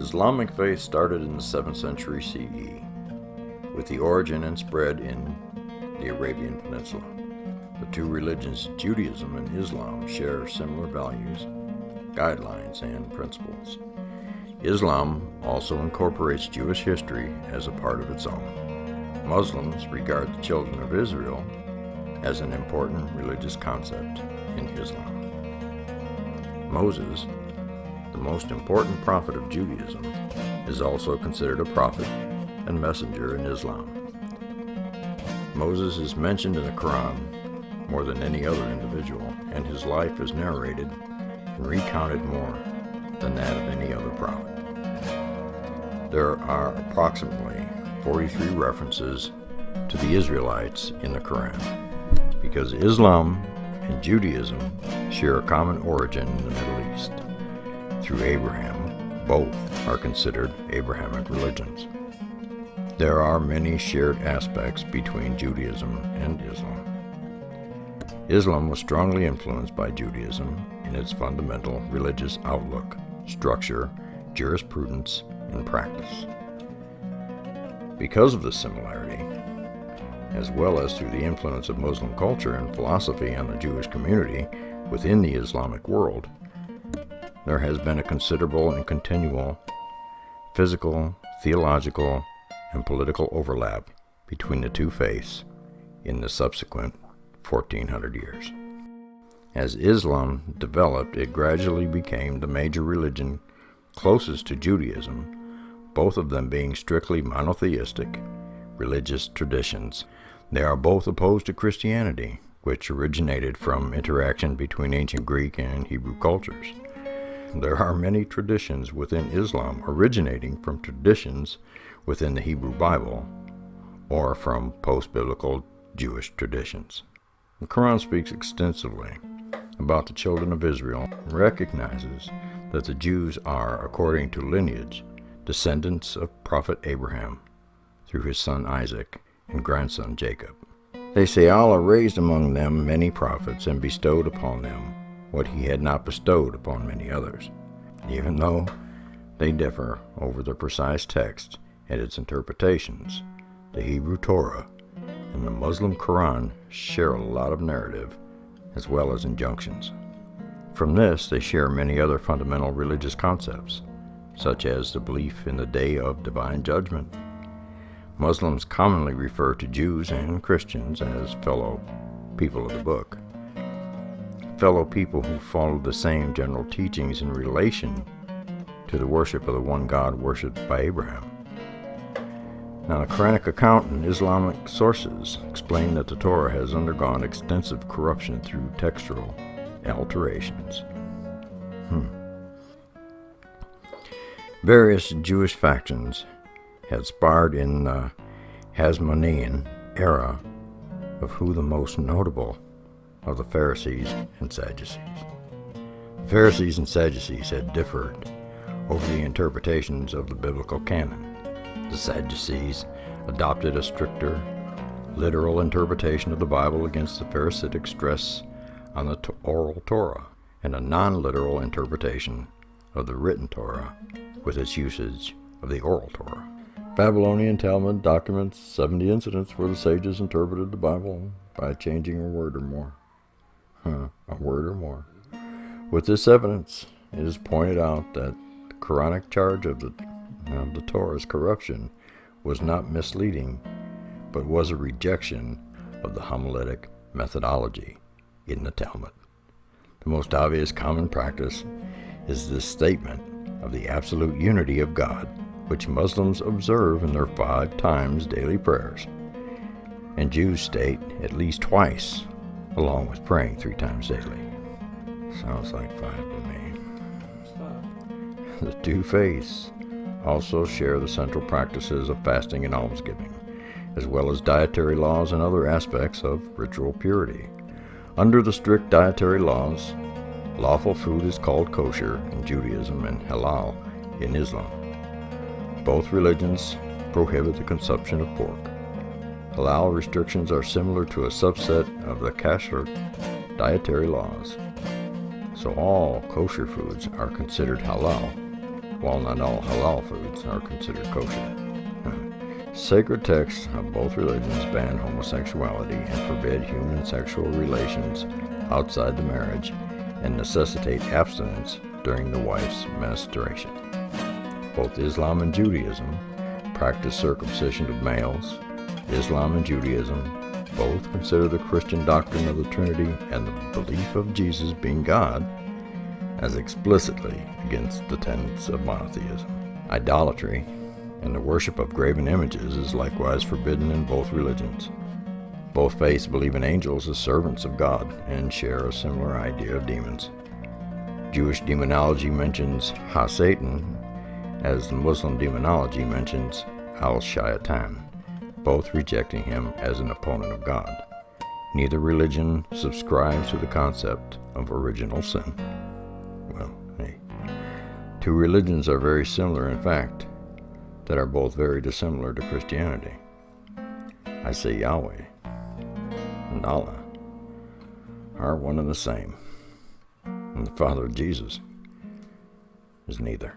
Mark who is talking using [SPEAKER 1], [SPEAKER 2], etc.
[SPEAKER 1] Islamic faith started in the 7th century CE, with the origin and spread in the Arabian Peninsula. The two religions, Judaism and Islam, share similar values, guidelines, and principles. Islam also incorporates Jewish history as a part of its own. Muslims regard the children of Israel as an important religious concept in Islam. Moses, the most important prophet of Judaism, is also considered a prophet and messenger in Islam. Moses is mentioned in the Quran more than any other individual, and his life is narrated and recounted more than that of any other prophet. There are approximately 43 references to the Israelites in the Quran, because Islam and Judaism share a common origin in the Middle East. Through Abraham, both are considered Abrahamic religions. There are many shared aspects between Judaism and Islam. Islam was strongly influenced by Judaism in its fundamental religious outlook, structure, jurisprudence, and practice. Because of this similarity, as well as through the influence of Muslim culture and philosophy on the Jewish community within the Islamic world, there has been a considerable and continual physical, theological, and political overlap between the two faiths in the subsequent 1400 years. As Islam developed, it gradually became the major religion closest to Judaism, both of them being strictly monotheistic religious traditions. They are both opposed to Christianity, which originated from interaction between ancient Greek and Hebrew cultures. There are many traditions within Islam originating from traditions within the Hebrew Bible or from post-biblical Jewish traditions. The Quran speaks extensively about the children of Israel and recognizes that the Jews are, according to lineage, descendants of Prophet Abraham through his son Isaac and grandson Jacob. They say Allah raised among them many prophets and bestowed upon them what he had not bestowed upon many others. Even though they differ over the precise text and its interpretations, the Hebrew Torah and the Muslim Quran share a lot of narrative as well as injunctions. From this, they share many other fundamental religious concepts, such as the belief in the Day of Divine Judgment. Muslims commonly refer to Jews and Christians as fellow people of the book, fellow people who follow the same general teachings in relation to the worship of the one God worshipped by Abraham. Now, the Quranic account and Islamic sources explain that the Torah has undergone extensive corruption through textual alterations. Various Jewish factions had sparred in the Hasmonean era of who the most notable of the Pharisees and Sadducees. The Pharisees and Sadducees had differed over the interpretations of the biblical canon. The Sadducees adopted a stricter, literal interpretation of the Bible against the Pharisaic stress on the oral Torah, and a non-literal interpretation of the written Torah with its usage of the oral Torah. Babylonian Talmud documents 70 incidents where the sages interpreted the Bible by changing a word or more. A word or more. With this evidence, it is pointed out that the Quranic charge of the Torah's corruption was not misleading, but was a rejection of the homiletic methodology in the Talmud. The most obvious common practice is the statement of the absolute unity of God, which Muslims observe in their 5 times daily prayers, and Jews state at least twice, along with praying 3 times daily. Sounds like 5 to me. The two faiths also share the central practices of fasting and almsgiving, as well as dietary laws and other aspects of ritual purity. Under the strict dietary laws, lawful food is called kosher in Judaism and halal in Islam. Both religions prohibit the consumption of pork. Halal restrictions are similar to a subset of the kashrut dietary laws. So all kosher foods are considered halal, while not all halal foods are considered kosher. Sacred texts of both religions ban homosexuality and forbid human sexual relations outside the marriage and necessitate abstinence during the wife's menstruation. Both Islam and Judaism practice circumcision of males. Islam and Judaism both consider the Christian doctrine of the Trinity and the belief of Jesus being God as explicitly against the tenets of monotheism. Idolatry and the worship of graven images is likewise forbidden in both religions. Both faiths believe in angels as servants of God and share a similar idea of demons. Jewish demonology mentions Ha-Satan, as the Muslim demonology mentions Al-Shaytan, both rejecting him as an opponent of God. Neither religion subscribes to the concept of original sin. Well, hey, two religions are very similar in fact, that are both very dissimilar to Christianity. I say Yahweh and Allah are one and the same, and the Father of Jesus is neither.